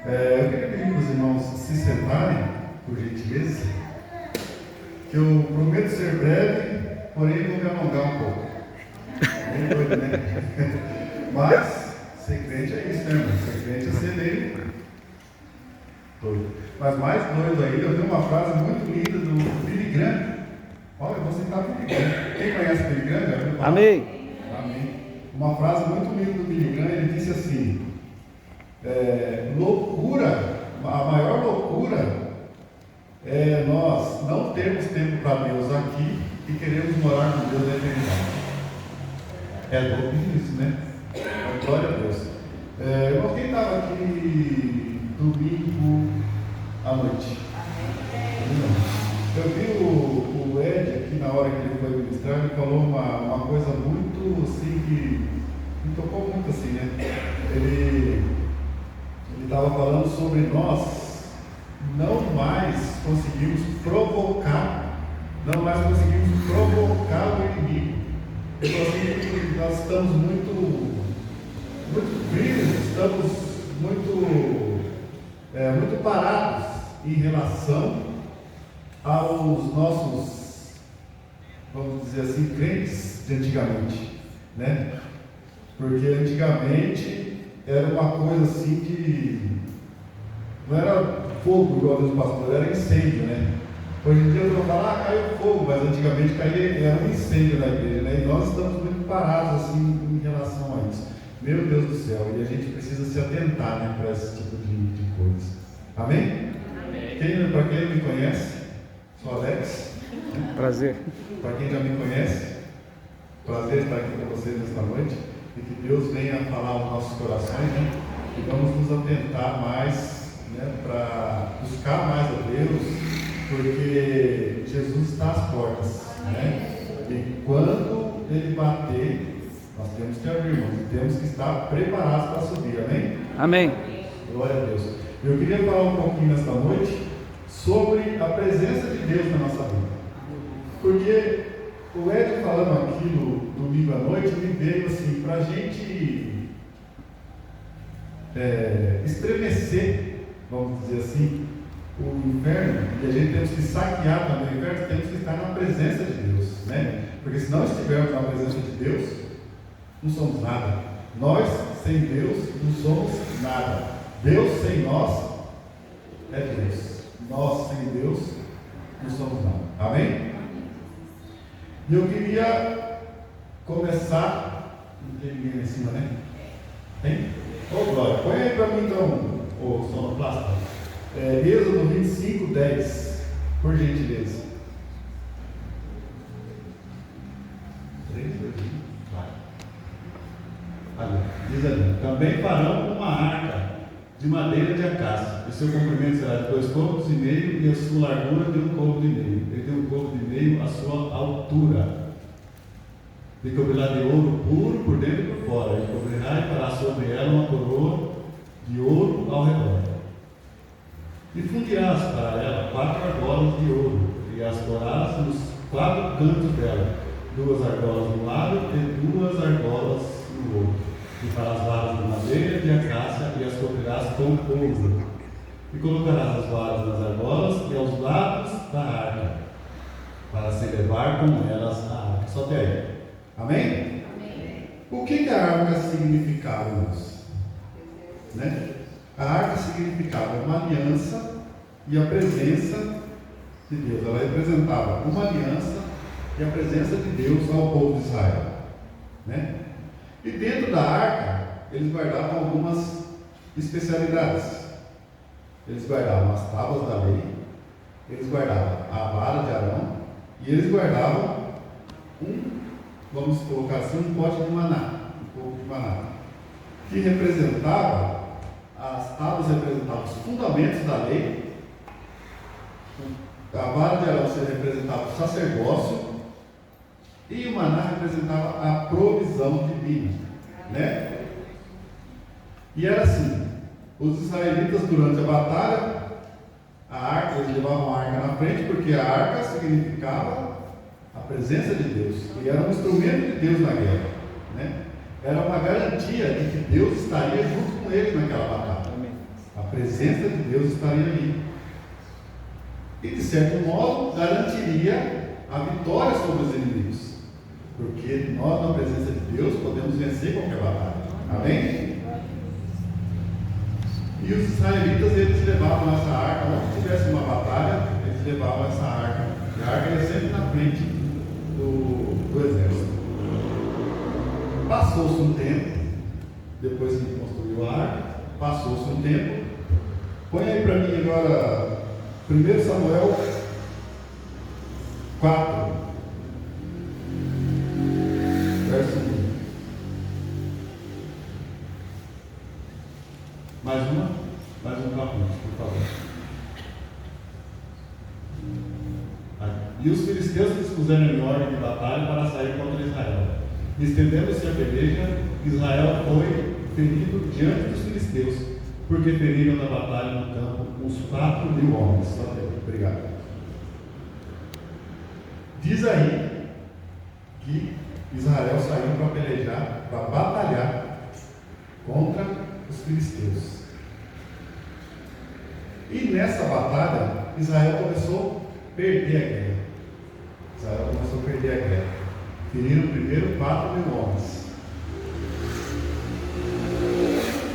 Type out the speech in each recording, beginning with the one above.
Eu queria pedir para os irmãos se sentarem, por gentileza, que eu prometo ser breve, porém vou me alongar um pouco. Bem doido, né? Mas, ser crente é isso, né, irmão? Ser crente é ser meio doido. Mas mais doido ainda, eu vi uma frase muito linda do Billy Graham. Olha, eu vou citar Billy Graham. Quem conhece Billy Graham? Amém. Amém. Uma frase muito linda do Billy Graham, ele disse assim: loucura, a maior loucura é nós não termos tempo para Deus aqui e queremos morar com Deus na eternidade. É louco isso, né? Glória a Deus. Irmão, quem estava aqui domingo à noite? Eu vi o Ed aqui na hora que ele foi ministrar, ele falou uma coisa muito assim que me tocou muito assim, né? Ele estava falando sobre nós não mais conseguimos provocar o inimigo. Ele falou assim que nós estamos muito frios, estamos muito parados em relação aos nossos, vamos dizer assim, crentes de antigamente, né? Porque antigamente era uma coisa assim que não era fogo igual dos pastores, era incêndio, né? Hoje em dia eu vou falar, caiu fogo, mas antigamente era um incêndio na igreja, né? E nós estamos muito parados assim em relação a isso. Meu Deus do céu, e a gente precisa se atentar, né, para esse tipo de coisa. Amém? Amém. Para quem não me conhece, sou Alex. Prazer. Para quem já me conhece, prazer estar aqui com vocês nesta noite. E que Deus venha falar aos nossos corações, né? E vamos nos atentar mais, né, para buscar mais a Deus, porque Jesus está às portas, né? E quando Ele bater, nós temos que abrir, irmãos, e temos que estar preparados para subir, amém? Amém. Glória a Deus. Eu queria falar um pouquinho nesta noite sobre a presença de Deus na nossa vida, porque o Ed falando aquilo domingo à noite me veio assim, para a gente estremecer, vamos dizer assim, o inferno, e a gente temos que saquear também o inferno, temos que estar na presença de Deus, né? Porque se não estivermos na presença de Deus, não somos nada. Nós sem Deus não somos nada. Deus sem nós é Deus. Nós sem Deus não somos nada. Amém? E eu queria começar. Não tem ninguém em cima, né? Tem? Ô, Glória, põe aí para mim então, o sonoplasta. Êxodo 25, 10, por gentileza. 3, 2, 1, vai. Diz ali: também farão uma arca de madeira de acácia, e seu comprimento será de 2 côvados e meio, e a sua largura de 1 côvado e meio, e de 1 côvado e meio a sua altura. E cobrirá de ouro puro por dentro e por fora, e cobrirá e fará sobre ela uma coroa de ouro ao redor. E fundirás para ela 4 argolas de ouro, e as porás nos 4 cantos dela, 2 argolas de um lado e 2 argolas do outro. E farás varas de madeira de acácia, e as cobrirás com ouro. E colocarás as varas nas argolas e aos lados da arca, para se levar com elas a arca. Só até aí. Amém? Amém. O que a arca significava, irmãos? Né? A arca significava uma aliança e a presença de Deus. Ela representava uma aliança e a presença de Deus ao povo de Israel, né? E dentro da arca eles guardavam algumas especialidades. Eles guardavam as tábuas da lei, eles guardavam a vara de Arão e eles guardavam vamos colocar assim, um pote de maná, um pouco de maná, que representava, as tábuas representavam os fundamentos da lei, a vara de Arão representava o sacerdócio, e o maná representava a provisão divina, né? E era assim: os israelitas, durante a batalha, a arca, eles levavam a arca na frente, porque a arca significava a presença de Deus, e era um instrumento de Deus na guerra, né? Era uma garantia de que Deus estaria junto com eles naquela batalha. A presença de Deus estaria ali. E de certo modo garantiria a vitória sobre os inimigos. Porque nós, na presença de Deus, podemos vencer qualquer batalha. Amém? E os israelitas, eles levavam essa arca, onde tivesse uma batalha, eles levavam essa arca. E a arca ia sempre na frente do exército. Passou-se um tempo, depois que construiu a arca, passou-se um tempo. Põe aí para mim agora 1 Samuel 4, verso 1. Mais um capítulo, por favor. E os filisteus se dispuseram em ordem de batalha para sair contra Israel. Estendendo-se a peleja, Israel foi ferido diante dos filisteus, porque feriram na batalha no campo uns 4.000 homens. Obrigado. Diz aí que Israel saiu para pelejar, para batalhar contra os filisteus. E nessa batalha, Israel começou a perder a guerra. Feriram primeiro 4.000 homens.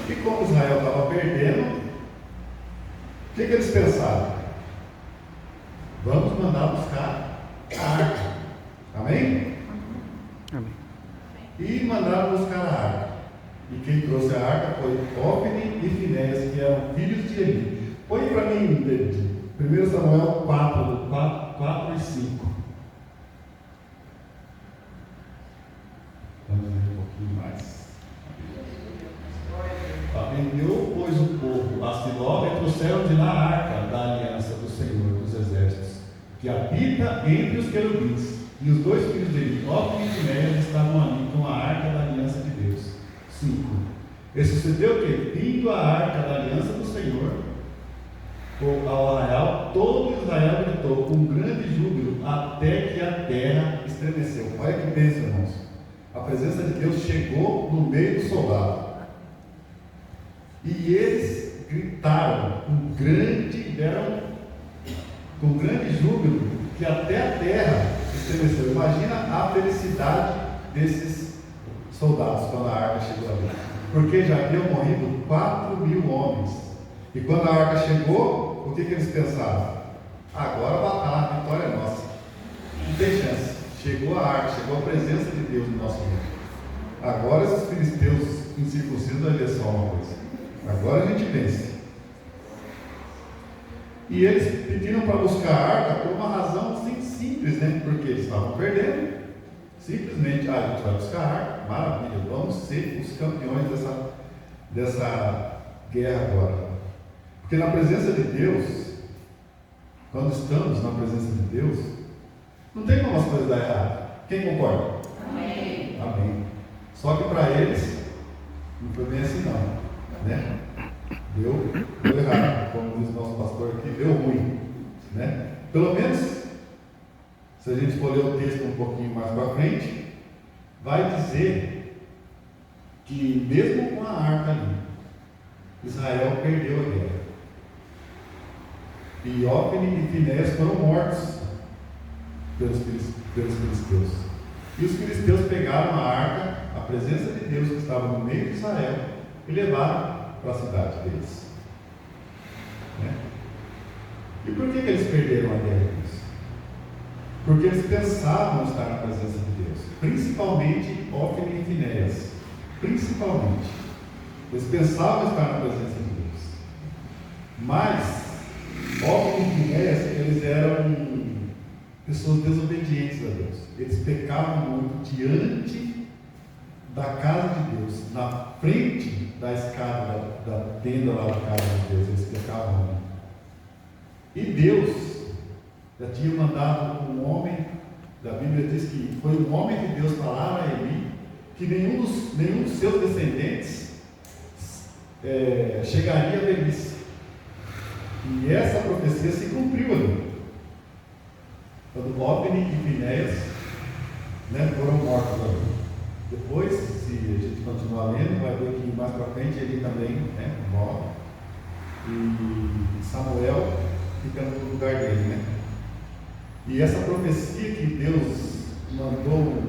E como Israel estava perdendo, o que eles pensaram? Vamos mandar buscar a arca. Amém? Amém. E mandaram buscar a arca. E quem trouxe a arca foi Ofni e Finéias, que eram filhos de Eli. Põe para mim, David, 1 Samuel 4 e 5. Vamos ler um pouquinho mais. Enviou, pois, o povo a Siló e trouxeram de lá a arca da aliança do Senhor dos Exércitos, que habita entre os querubins. E os dois filhos dele, Ofni e Finéias, estavam ali com a arca da aliança de Deus. 5. E sucedeu que, vindo a arca da aliança do Senhor ao arraial, todo Israel gritou com grande júbilo, até que a terra estremeceu. Olha que bênção, irmãos. A presença de Deus chegou no meio do soldado. E eles gritaram com grande júbilo, que até a terra estremeceu. Imagina a felicidade desses soldados quando a arca chegou ali. Porque já haviam morrido 4.000 homens. E quando a arca chegou, o que eles pensaram? Agora a vitória é nossa. Não tem chance. Chegou a arca, chegou a presença de Deus no nosso meio. Agora esses filisteus incircuncisos vai ver só uma coisa. Agora a gente vence. E eles pediram para buscar a arca por uma razão assim, simples, né? Porque eles estavam perdendo. Simplesmente, a gente vai buscar a arca, maravilha, vamos ser os campeões dessa guerra agora. Porque na presença de Deus, quando estamos na presença de Deus, não tem como as coisas dar errado. Quem concorda? Amém. Amém. Só que para eles, não foi bem assim não. Né? Deu errado, como diz o nosso pastor aqui, deu ruim, né? Pelo menos, se a gente for ler o texto um pouquinho mais para frente, vai dizer que mesmo com a arca ali, Israel perdeu a guerra. E Ofni e Finéias foram mortos pelos filisteus. E os filisteus pegaram a arca, a presença de Deus que estava no meio de Israel, e levaram para a cidade deles. Né? E por que eles perderam a guerra disso? Porque eles pensavam estar na presença de Deus, principalmente Ofni e Finéias. Principalmente. Eles pensavam estar na presença de Deus. Mas Ofni e Finéias, eles eram pessoas desobedientes a Deus. Eles pecavam muito diante da casa de Deus, na frente da escada da tenda lá da casa de Deus. Eles pecavam muito. E Deus já tinha mandado um homem, da Bíblia diz que foi um homem de Deus falar a Eli que nenhum dos seus descendentes chegaria à velhice. E essa profecia se cumpriu ali. Quando Ofni e Finéias foram mortos ali. Depois, se a gente continuar lendo, vai ver que mais para frente ele também morre. ficando no lugar dele, né? E essa profecia que Deus mandou,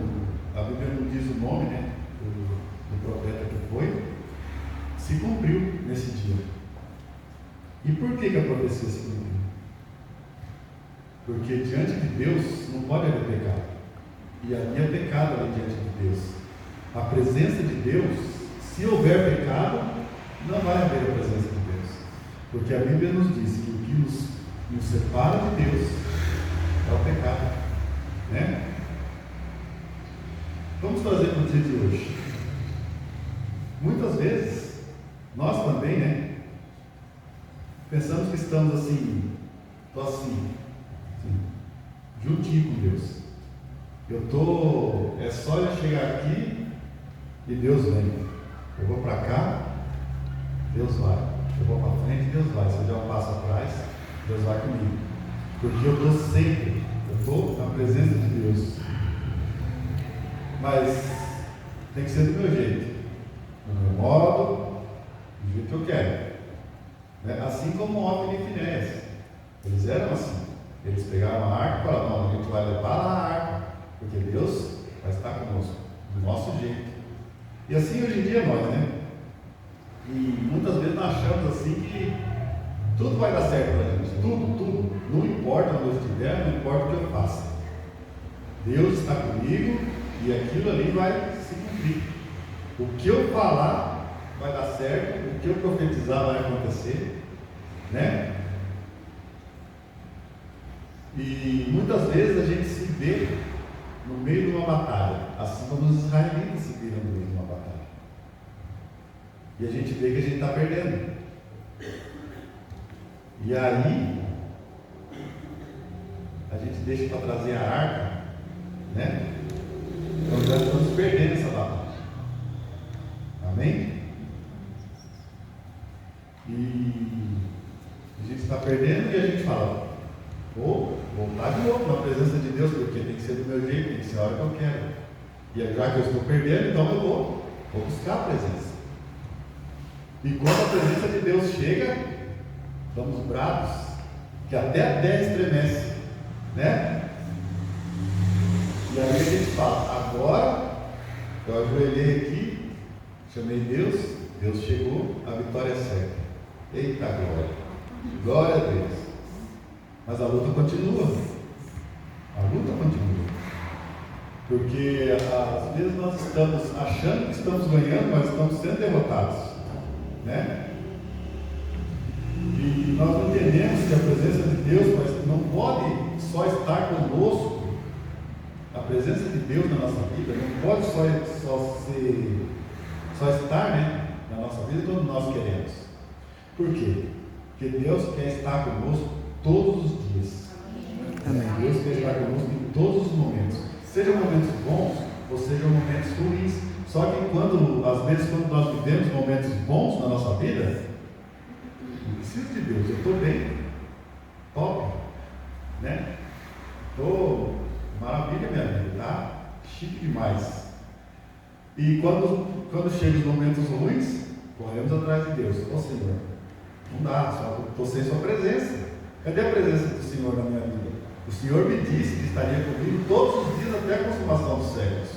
a Bíblia não diz o nome, né, do profeta que foi, se cumpriu nesse dia. E por que a profecia se cumpriu? Porque diante de Deus não pode haver pecado. E havia pecado ali diante de Deus. A presença de Deus, se houver pecado, não vai haver a presença de Deus. Porque a Bíblia nos diz que o que nos separa de Deus é o pecado, né? Vamos trazer para o dia de hoje. Muitas vezes, nós também, né, pensamos que estamos assim, estou assim, juntinho com Deus. É só eu chegar aqui e Deus vem. Eu vou para cá, Deus vai. Eu vou para frente, Deus vai. Se eu der um passo atrás, Deus vai comigo. Porque eu estou na presença de Deus. Mas tem que ser do meu jeito, do meu modo, do jeito que eu quero. Né? Assim como Hófni e Finéias. Eles eram assim. Eles pegaram a arca e falaram: não, a gente vai levar a arca, porque Deus vai estar conosco, do nosso jeito. E assim hoje em dia nós, né? E muitas vezes nós achamos assim que tudo vai dar certo para a gente, tudo. Não importa onde eu estiver, não importa o que eu faça. Deus está comigo e aquilo ali vai se cumprir. O que eu falar vai dar certo, o que eu profetizar vai acontecer, né? E muitas vezes a gente se vê no meio de uma batalha, assim como os israelitas se viram no meio de uma batalha. E a gente vê que a gente está perdendo. E aí, a gente deixa para trazer a arca, né? Então nós estamos perdendo essa batalha. Amém? E a gente está perdendo e a gente fala: vou voltar de novo na presença de Deus, porque tem que ser do meu jeito, tem que ser a hora que eu quero. E já que eu estou perdendo, então eu vou buscar a presença. E quando a presença de Deus chega, estamos bravos, que até a terra estremece, né? E aí a gente fala: agora eu ajoelhei aqui, chamei Deus, Deus chegou, a vitória é certa. Eita glória! Glória a Deus! Mas a luta continua. A luta continua. Porque às vezes nós estamos achando que estamos ganhando, mas estamos sendo derrotados, né? E nós não entendemos que a presença de Deus, mas não pode só estar conosco. A presença de Deus na nossa vida não pode só estar, né, na nossa vida quando nós queremos. Por quê? Porque Deus quer estar conosco todos os dias. Amém. Deus quer estar conosco em todos os momentos, sejam momentos bons ou sejam momentos ruins. Só que às vezes quando nós vivemos momentos bons na nossa vida, não preciso de Deus, eu estou bem, top, né? Estou maravilha, minha vida, tá chique demais. E quando chegam os momentos ruins, corremos atrás de Deus. Ô Senhor, não dá, só estou sem sua presença. Cadê a presença do Senhor na minha vida? O Senhor me disse que estaria comigo todos os dias até a consumação dos séculos.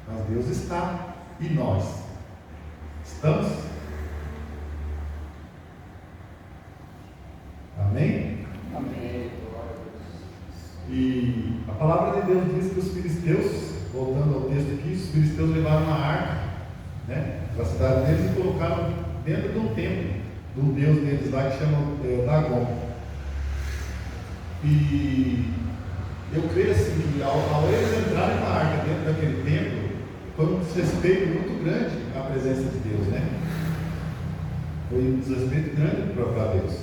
Mas Deus está. E nós? Estamos? Amém? Amém. E a palavra de Deus diz que os filisteus, voltando ao texto aqui, os filisteus levaram uma arca, né, para a cidade deles e colocaram dentro de um templo de um deus deles lá que chama Dagon. E eu creio assim que ao eles entrarem na arca dentro daquele templo, foi um desrespeito muito grande à presença de Deus, né? Foi um desrespeito grande para Deus.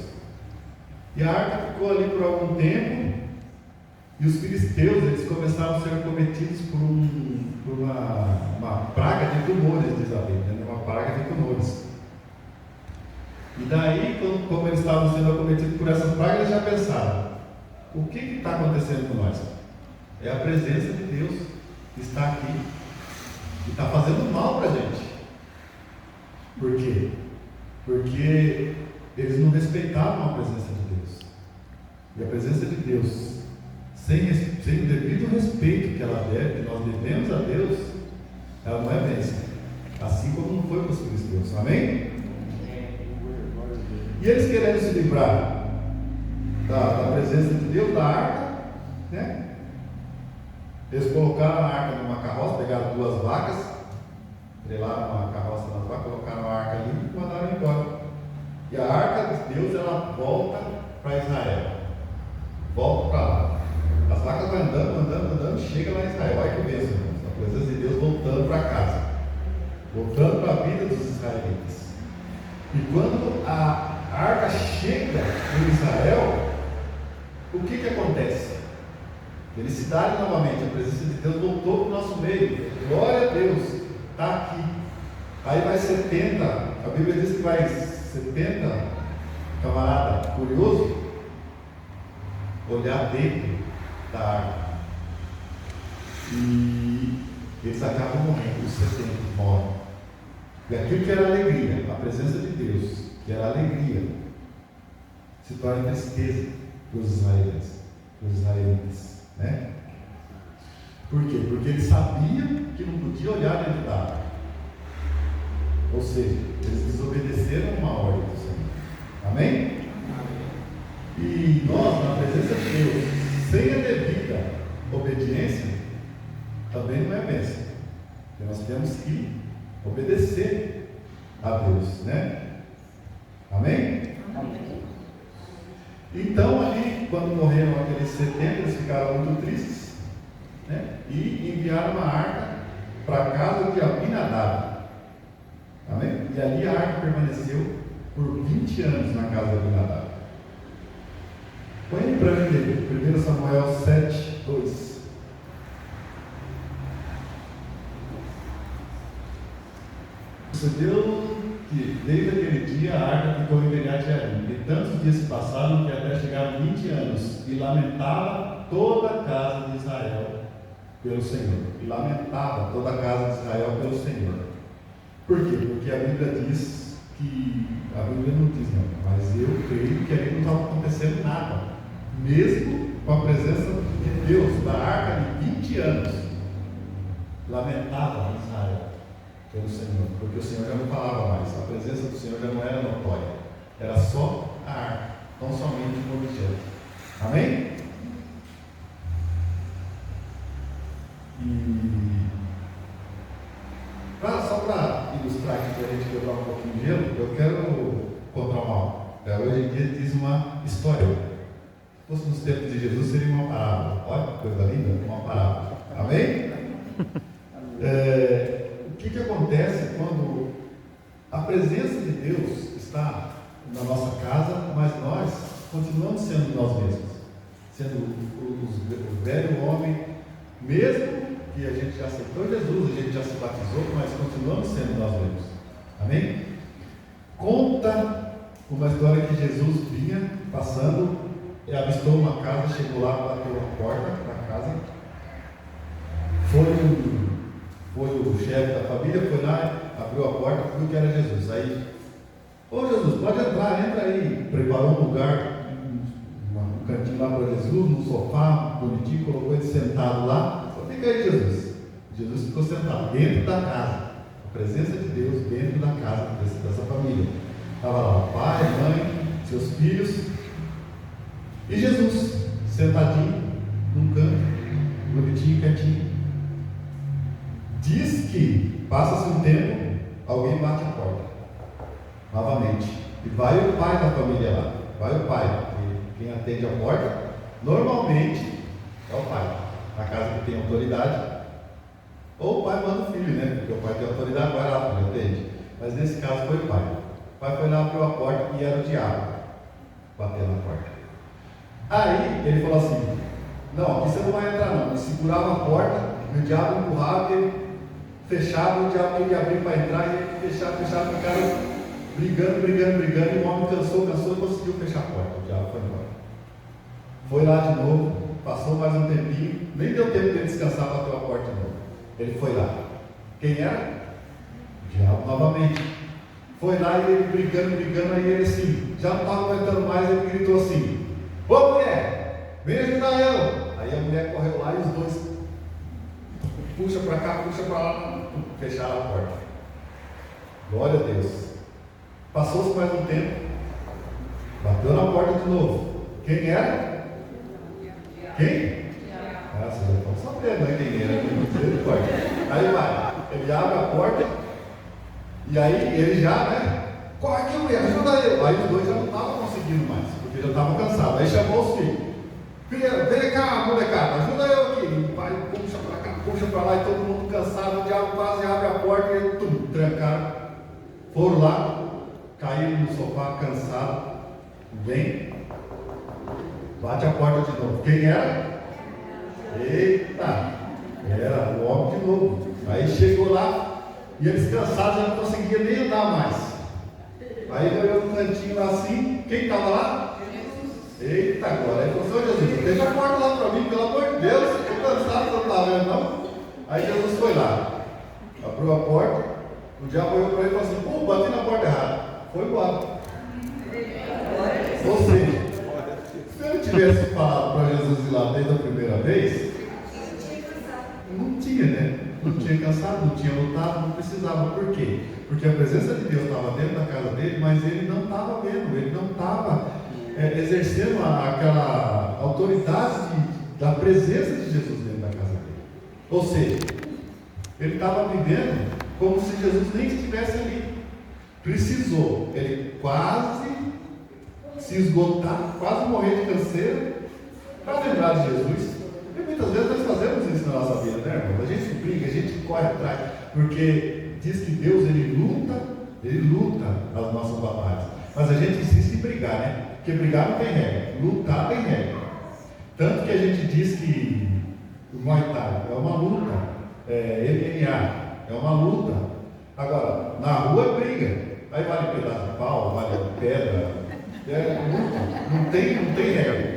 E a arca ficou ali por algum tempo, e os filisteus eles começaram a ser acometidos por uma praga de tumores, diz a Bíblia, né? Uma praga de tumores. E daí, como eles estavam sendo acometidos por essa praga, eles já pensaram: o que está acontecendo com nós? É a presença de Deus que está aqui e está fazendo mal para a gente. Por quê? Porque eles não respeitavam a presença de Deus. E a presença de Deus, sem o devido respeito que ela deve, que nós devemos a Deus, ela não é bênção. Assim como não foi para os filisteus. Amém? E eles querendo se livrar da presença de Deus, da arca, né? Eles colocaram a arca numa carroça, pegaram 2 vacas, trelaram uma carroça nas vacas, colocaram a arca ali e mandaram embora. E a arca de Deus, ela volta para Israel. Volta para lá. As vacas vão andando, chega lá em Israel. Olha que bênção, irmãos. A presença de Deus voltando para casa, voltando para a vida dos israelitas. E quando a arca chega em Israel, o que acontece? Felicidade novamente, a presença de Deus voltou para o nosso meio. Glória a Deus, está aqui. Aí vai 70, a Bíblia diz que vai 70, camarada curioso, olhar dentro da arca. E eles acabam morrendo, os 70 morrem. E aquilo que era alegria, a presença de Deus, que era alegria, se torna tristeza para os israelitas, né? Por quê? Porque eles sabiam que não podia olhar dentro da arca. Ou seja, eles desobedeceram uma ordem do Senhor. Amém? E nós, na presença de Deus, sem a devida obediência, também não é bênção. Porque nós temos que obedecer a Deus, né? Amém? Amém. Então, ali, quando morreram aqueles 70, eles ficaram muito tristes, né? E enviaram uma arca para a casa de Abinadab. Amém? E ali a arca permaneceu por 20 anos na casa de Abinadab. Põe para mim, 1 Samuel 7, 2. Sucedeu que desde aquele dia a arca ficou em Kiriat-Jearim, e tantos dias se passaram que até chegaram 20 anos, e lamentava toda a casa de Israel pelo Senhor. E lamentava toda a casa de Israel pelo Senhor. Por quê? Porque a Bíblia diz que, a Bíblia não diz não, mas eu creio que ali não estava acontecendo nada, mesmo com a presença de Deus, da arca de 20 anos, lamentava Israel pelo Senhor, porque o Senhor já não falava mais, a presença do Senhor já não era notória, era só a arca, não somente um objeto. Amém? E só para ilustrar aqui, para a gente quebrar um pouquinho de gelo, eu quero contar hoje em dia diz uma história. Se fosse nos tempos de Jesus, seria uma parábola. Olha que coisa linda, uma parábola. Amém? O que acontece quando a presença de Deus está na nossa casa, mas nós continuamos sendo nós mesmos, sendo o velho homem, mesmo que a gente já aceitou Jesus, a gente já se batizou, mas continuamos sendo nós mesmos. Amém? Conta uma história que Jesus vinha passando, avistou uma casa, chegou lá, bateu a porta da casa, foi o chefe da família, foi lá, abriu a porta, viu que era Jesus. Aí, ô Jesus, pode entrar, entra aí. Preparou um lugar, um cantinho lá para Jesus, num sofá bonitinho, colocou ele sentado lá. Só fica aí, Jesus. Jesus ficou sentado dentro da casa, a presença de Deus dentro da casa dessa família. Estava lá o pai, a mãe, seus filhos e Jesus sentadinho num canto, bonitinho, quietinho. Diz que passa-se um tempo, alguém bate a porta novamente, e vai o pai da família lá, vai o pai, quem atende a porta normalmente é o pai, na casa que tem autoridade, ou o pai manda o filho, né? Porque o pai tem autoridade, vai lá, filho, atende. Mas nesse caso foi o pai. O pai foi lá, abriu a porta e era o diabo batendo na porta. Aí ele falou assim: não, aqui você não vai entrar não. Ele segurava a porta e o diabo empurrava, ele fechava, o diabo ia abrir para entrar e ele fechava, ficaram brigando, e o homem cansou e conseguiu fechar a porta. O diabo foi embora. Foi lá de novo, passou mais um tempinho, nem deu tempo de ele descansar, bateu a porta de novo. Ele foi lá. Quem era? O diabo novamente. Foi lá e ele brigando, aí ele assim, já não estava aguentando mais, ele gritou assim: ô mulher, aí os dois puxa para cá, puxa para lá, fecharam a porta. Glória a Deus. Passou-se mais um tempo, bateu na porta de novo. Quem era? Quem? Ah, vocês já estão sabendo, né? Quem era? Misericórdia. Aí vai, ele abre a porta, e aí ele já, né? Corre aqui, mulher, ajuda eu. Aí os dois já não estavam conseguindo mais, porque já estavam cansados. Aí chamou os filhos. Filha, vem cá, molecada, ajuda eu aqui. E o pai puxa para cá, puxa para lá, e todo mundo cansado. O diabo quase abre a porta e eles trancaram. Foram lá, caíram no sofá, cansados. Vem, bate a porta de novo. Quem era? Eita, era o homem de novo. Aí chegou lá, e eles cansados já não conseguiam nem andar mais. Aí ele olhou no cantinho lá assim, quem estava lá? Eita, agora, aí falou: Senhor Jesus, deixa a porta lá para mim, pelo amor de Deus, estou cansado, não estava vendo não. Aí Jesus foi lá, abriu a porta, o diabo olhou para ele e falou assim: pô, bati na porta errada, foi embora. Ou seja, se ele tivesse falado para Jesus ir lá desde a primeira vez, não tinha, né? Não tinha cansado, não tinha lutado, não precisava. Por quê? Porque a presença de Deus estava dentro da casa dele, mas ele não estava vendo, ele não estava exercendo aquela autoridade da presença de Jesus dentro da casa dele. Ou seja, ele estava vivendo como se Jesus nem estivesse ali. Precisou ele quase se esgotar, quase morrer de canseira, para lembrar de Jesus. E muitas vezes nós fazemos isso na nossa vida, né, irmão? A gente briga, a gente corre atrás, porque diz que Deus, ele luta as nossas batalhas. Mas a gente insiste em brigar, né? Porque brigar não tem regra, lutar tem regra. Tanto que a gente diz que o Muay Thai é uma luta, MMA é uma luta. Agora, na rua é briga. Aí vale pedaço de pau, vale pedra, luta. Não tem regra.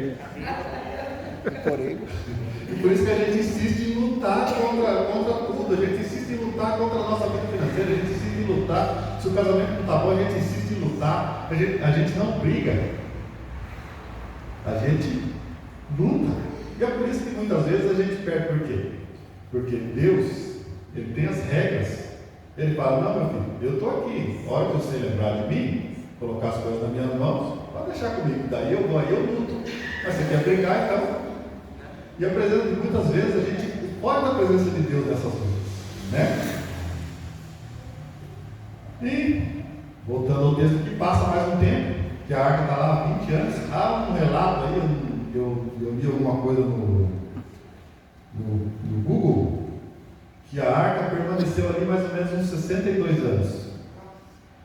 E por isso que a gente insiste em lutar contra tudo, a gente insiste em lutar contra a nossa vida financeira, a gente insiste em lutar, se o casamento não está bom, a gente insiste em lutar, a gente não briga, a gente luta. E é por isso que muitas vezes a gente perde. Por quê? Porque Deus, ele tem as regras. Ele fala: não, meu filho, eu estou aqui, a hora que você lembrar de mim, colocar as coisas nas minhas mãos, pode deixar comigo, daí eu vou, aí eu luto. Mas você quer brigar, então? E a presença, muitas vezes, a gente foge da presença de Deus nessas coisas, né? E, voltando ao texto que passa mais um tempo, que a arca está lá há 20 anos, há um relato aí, eu vi alguma coisa no Google, que a arca permaneceu ali mais ou menos uns 62 anos,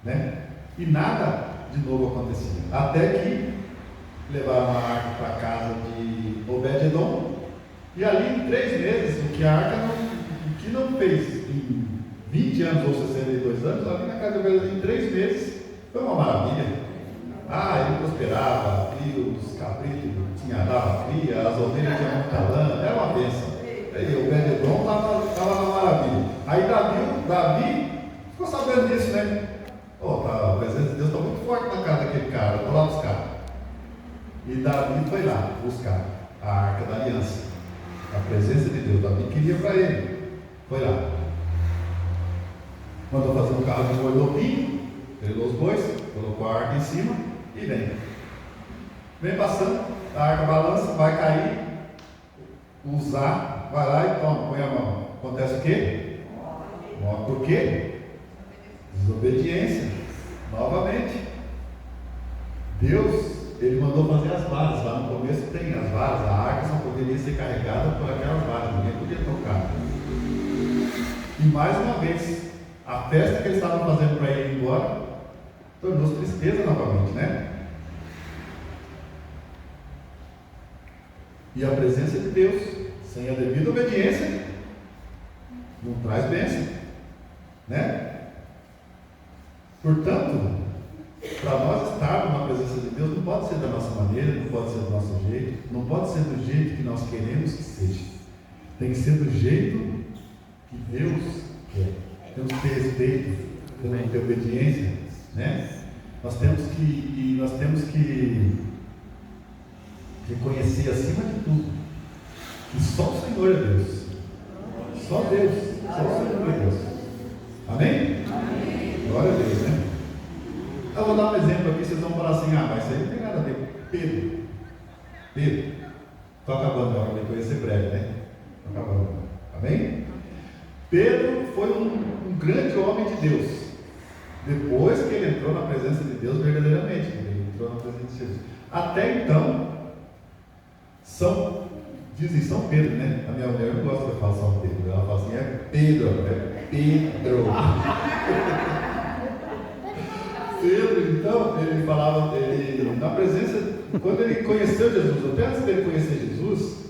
né? E nada de novo acontecia, até que levaram a arca para a casa de Obed-Edom. E ali em 3 meses, o que a arca não fez em 20 anos ou 62 anos, ali na casa de Obed-Edom, em 3 meses, foi uma maravilha. Ele prosperava, os cabritos dava cria, as ovelhas tinham muita lã, era uma bênção. E o Obed-Edom estava na maravilha. Aí Davi ficou sabendo disso, né? A presença de Deus está muito forte na casa daquele cara, vou lá buscar. E Davi foi lá buscar a arca da aliança, a presença de Deus. Davi queria para ele, foi lá, mandou fazer um carro de boi novinho, pegou os bois, colocou a arca em cima e vem passando, a arca balança, vai cair, usar, vai lá e toma, põe a mão. Acontece o quê? Por quê? Desobediência. Novamente, Deus, ele mandou fazer as varas. Lá no começo tem as varas, a arca só poderia ser carregada por aquelas varas, ninguém podia tocar. E mais uma vez, a festa que eles estavam fazendo para ir embora tornou-se tristeza novamente, né? E a presença de Deus, sem a devida obediência, não traz bênção, né? Portanto, para nós estarmos na presença de Deus, não pode ser da nossa maneira, não pode ser do nosso jeito, não pode ser do jeito que nós queremos que seja. Tem que ser do jeito que Deus quer. Temos que ter respeito, temos que ter obediência, né? Nós temos que reconhecer acima de tudo E só o Senhor é Deus. Só Deus. Só o Senhor é Deus. Amém? Amém. Glória a Deus, né? Eu vou dar um exemplo aqui, vocês vão falar assim, mas isso aí não tem nada a ver. Pedro. Estou acabando agora, depois ia ser breve, né? Estou acabando. Amém? Pedro foi um grande homem de Deus. Depois que ele entrou na presença de Deus verdadeiramente, ele entrou na presença de Jesus. Até então, dizem São Pedro, né? A minha mulher não gosta de falar São Pedro. Ela fala assim, é Pedro. Pedro, então, ele falava, na presença, quando ele conheceu Jesus, até antes dele conhecer Jesus,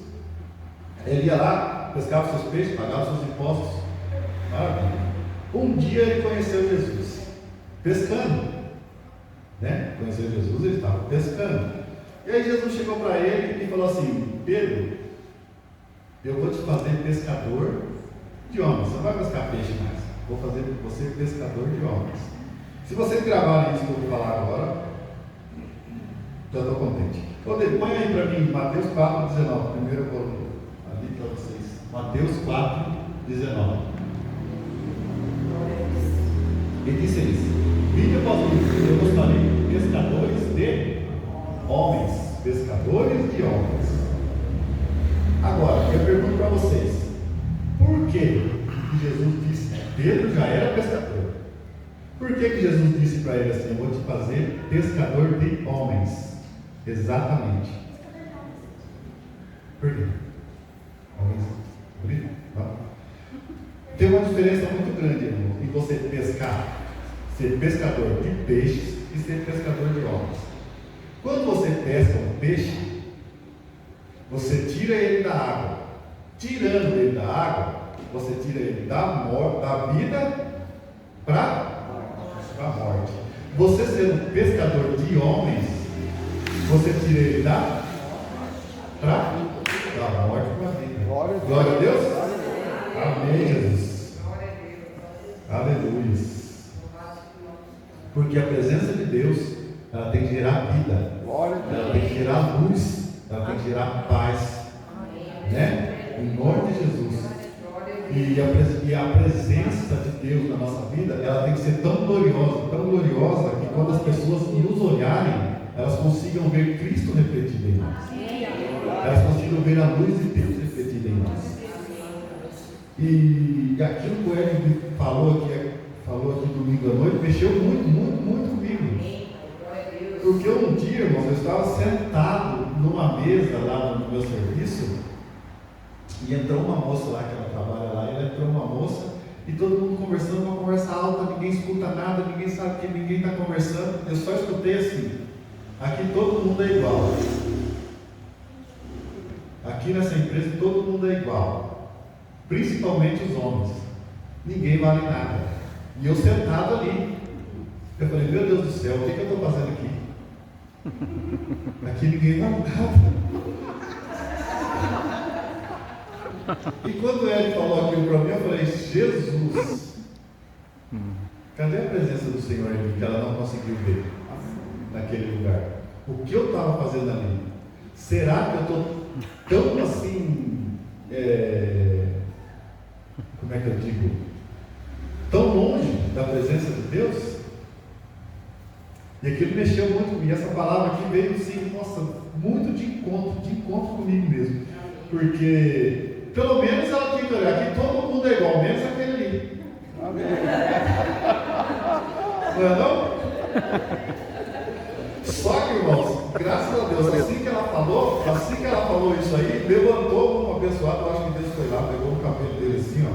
ele ia lá, pescava seus peixes, pagava seus impostos. Maravilha. Um dia ele conheceu Jesus, pescando, né? Conheceu Jesus, ele estava pescando. E aí Jesus chegou para ele e falou assim, Pedro, eu vou te fazer pescador de homens, você não vai pescar peixe mais, vou fazer você pescador de homens. Se vocês gravarem isso que eu vou falar agora, já estou contente. Põe aí para mim, Mateus 4,19, primeiro coloquei ali para vocês. Mateus 4,19. Ele disse isso. Vinde após mim, eu vos farei pescadores de homens. Pescadores de homens. Agora, eu pergunto para vocês, por que Jesus disse, Pedro já era pescador? Por que Jesus disse para ele assim, eu vou te fazer pescador de homens? Exatamente. Por quê? Homens? Bonito? Não? Tem uma diferença muito grande, irmão, em você pescar, ser pescador de peixes e ser pescador de homens. Quando você pesca um peixe, você tira ele da água. Tirando ele da água, você tira ele da vida para a morte. Você sendo pescador de homens, você tira ele da morte para a vida. Glória a Deus. Amém, Jesus. Aleluia. Porque a presença de Deus, ela tem que gerar vida, ela tem que gerar luz, ela tem que gerar paz, né? Em nome de Jesus. E a presença de Deus na nossa vida, ela tem que ser tão gloriosa, que quando as pessoas nos olharem, elas consigam ver Cristo refletido em nós. Elas consigam ver a luz de Deus refletida em nós. E aquilo que o Hélio falou aqui domingo à noite, mexeu muito comigo. Porque um dia, irmãos, eu estava sentado numa mesa lá no meu serviço, e entrou uma moça lá, que ela trabalha lá, e entrou uma moça, e todo mundo conversando, uma conversa alta, ninguém escuta nada, ninguém sabe que ninguém está conversando. Eu só escutei assim, aqui todo mundo é igual. Aqui nessa empresa todo mundo é igual, principalmente os homens. Ninguém vale nada. E eu sentado ali, eu falei, meu Deus do céu, o que eu estou fazendo aqui? Aqui ninguém vale nada. E quando ele falou aquilo para mim, eu falei, Jesus, cadê a presença do Senhor em mim, que ela não conseguiu ver naquele lugar? O que eu estava fazendo ali? Será que eu estou tão assim, como é que eu digo, tão longe da presença de Deus? E aquilo mexeu muito comigo. Essa palavra aqui veio assim, nossa, muito de encontro comigo mesmo. Porque pelo menos ela tinha que olhar, aqui todo mundo é igual, menos aquele ali. Amém. Não é não? Só que, irmãos, graças a Deus, assim que ela falou isso aí, levantou uma pessoa, eu acho que Deus foi lá, pegou o cabelo dele assim, ó.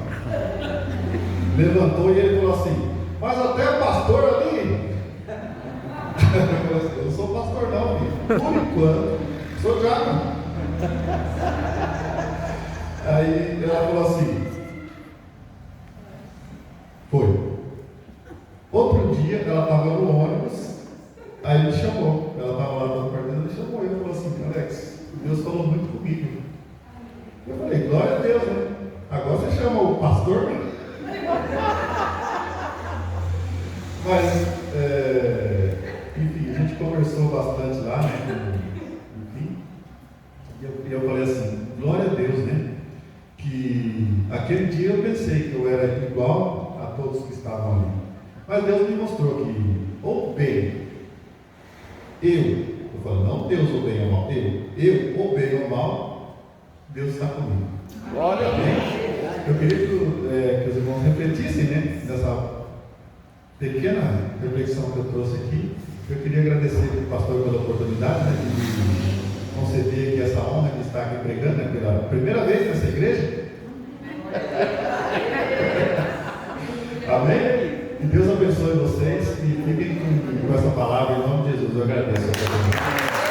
Levantou e ele falou assim, mas até o pastor ali. Eu não sou pastor não, filho. Por enquanto, sou diácono. Aí ela falou assim, foi. Outro dia ela estava no ônibus, aí ele chamou, ela estava lá no quarto, ele chamou, ele falou assim, Alex, Deus falou muito comigo. Eu falei, glória a Deus, né? Agora você chama o pastor? Mas, enfim, a gente conversou bastante lá, né? Enfim, e eu falei assim, glória a Deus, né? Mas Deus me mostrou que, ou bem, estou falando, não Deus ou bem ou mal, ou bem ou mal, Deus está comigo. Glória a Deus. Eu queria que os irmãos refletissem, né, nessa pequena reflexão que eu trouxe aqui. Eu queria agradecer ao pastor pela oportunidade, né, de me conceder aqui essa honra de estar aqui pregando, né, pela primeira vez nessa igreja. Amém? Que Deus abençoe vocês e fiquem com essa palavra em nome de Jesus. Eu agradeço a